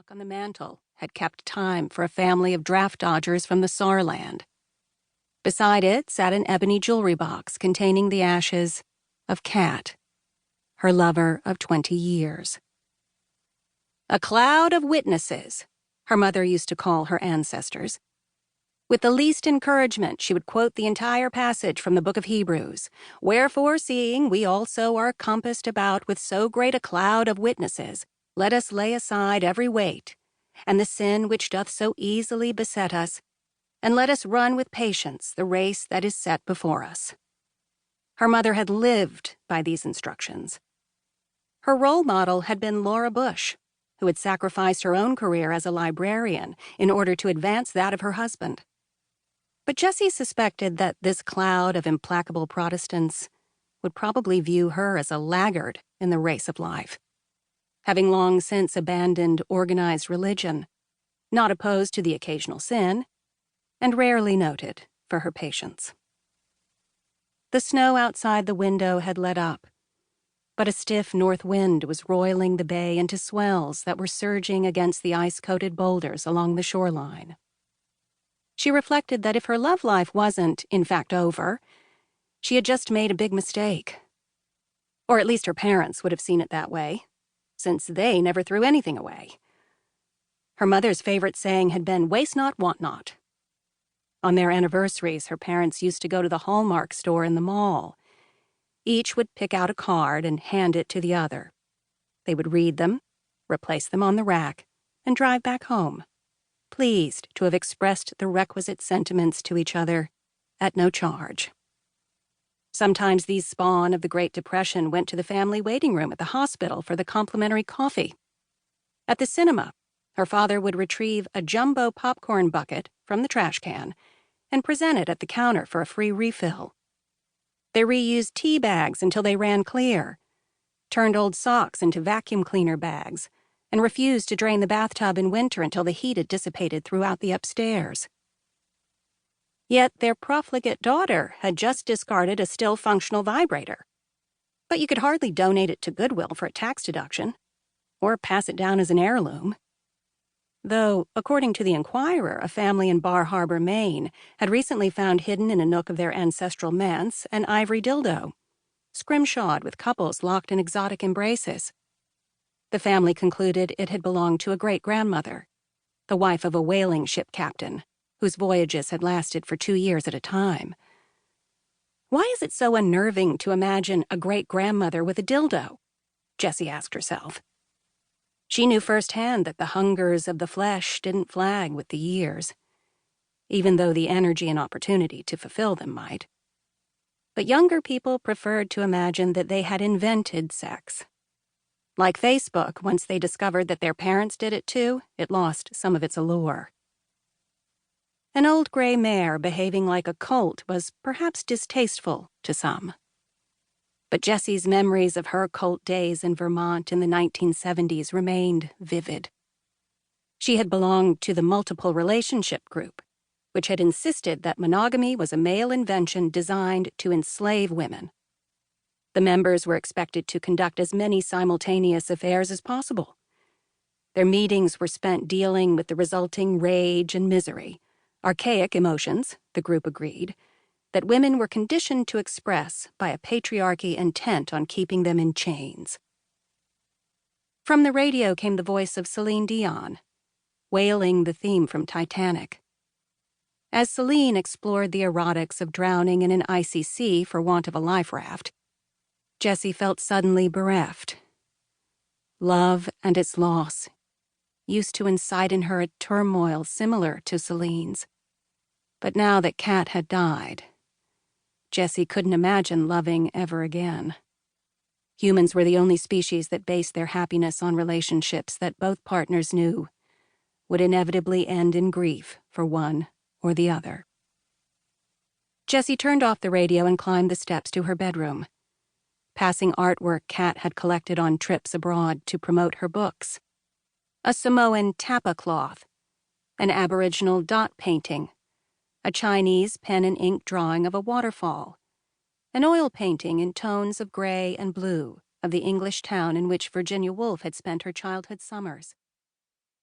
clock on the mantel had kept time for a family of draft dodgers from the Saarland. Beside it sat an ebony jewelry box containing the ashes of Kat, her lover of 20 years. A cloud of witnesses, her mother used to call her ancestors. With the least encouragement, she would quote the entire passage from the book of Hebrews, "Wherefore, seeing we also are compassed about with so great a cloud of witnesses, let us lay aside every weight, and the sin which doth so easily beset us, and let us run with patience the race that is set before us." Her mother had lived by these instructions. Her role model had been Laura Bush, who had sacrificed her own career as a librarian in order to advance that of her husband. But Jessie suspected that this cloud of implacable Protestants would probably view her as a laggard in the race of life, having long since abandoned organized religion, not opposed to the occasional sin, and rarely noted for her patience. The snow outside the window had let up, but a stiff north wind was roiling the bay into swells that were surging against the ice-coated boulders along the shoreline. She reflected that if her love life wasn't, in fact, over, she had just made a big mistake. Or at least her parents would have seen it that way, since they never threw anything away. Her mother's favorite saying had been, "Waste not, want not." On their anniversaries, her parents used to go to the Hallmark store in the mall. Each would pick out a card and hand it to the other. They would read them, replace them on the rack, and drive back home, pleased to have expressed the requisite sentiments to each other at no charge. Sometimes these spawn of the Great Depression went to the family waiting room at the hospital for the complimentary coffee. At the cinema, her father would retrieve a jumbo popcorn bucket from the trash can and present it at the counter for a free refill. They reused tea bags until they ran clear, turned old socks into vacuum cleaner bags, and refused to drain the bathtub in winter until the heat had dissipated throughout the upstairs. Yet their profligate daughter had just discarded a still functional vibrator. But you could hardly donate it to Goodwill for a tax deduction, or pass it down as an heirloom. Though, according to the Enquirer, a family in Bar Harbor, Maine, had recently found hidden in a nook of their ancestral manse an ivory dildo, scrimshawed with couples locked in exotic embraces. The family concluded it had belonged to a great-grandmother, the wife of a whaling ship captain, whose voyages had lasted for 2 years at a time. Why is it so unnerving to imagine a great-grandmother with a dildo? Jessie asked herself. She knew firsthand that the hungers of the flesh didn't flag with the years, even though the energy and opportunity to fulfill them might. But younger people preferred to imagine that they had invented sex. Like Facebook, once they discovered that their parents did it too, it lost some of its allure. An old gray mare behaving like a colt was perhaps distasteful to some. But Jessie's memories of her colt days in Vermont in the 1970s remained vivid. She had belonged to the multiple relationship group, which had insisted that monogamy was a male invention designed to enslave women. The members were expected to conduct as many simultaneous affairs as possible. Their meetings were spent dealing with the resulting rage and misery, archaic emotions, the group agreed, that women were conditioned to express by a patriarchy intent on keeping them in chains. From the radio came the voice of Celine Dion, wailing the theme from Titanic. As Celine explored the erotics of drowning in an icy sea for want of a life raft, Jessie felt suddenly bereft. Love and its loss used to incite in her a turmoil similar to Celine's. But now that Kat had died, Jessie couldn't imagine loving ever again. Humans were the only species that based their happiness on relationships that both partners knew would inevitably end in grief for one or the other. Jessie turned off the radio and climbed the steps to her bedroom, passing artwork Kat had collected on trips abroad to promote her books. A Samoan tapa cloth, an Aboriginal dot painting, a Chinese pen and ink drawing of a waterfall, an oil painting in tones of gray and blue of the English town in which Virginia Woolf had spent her childhood summers.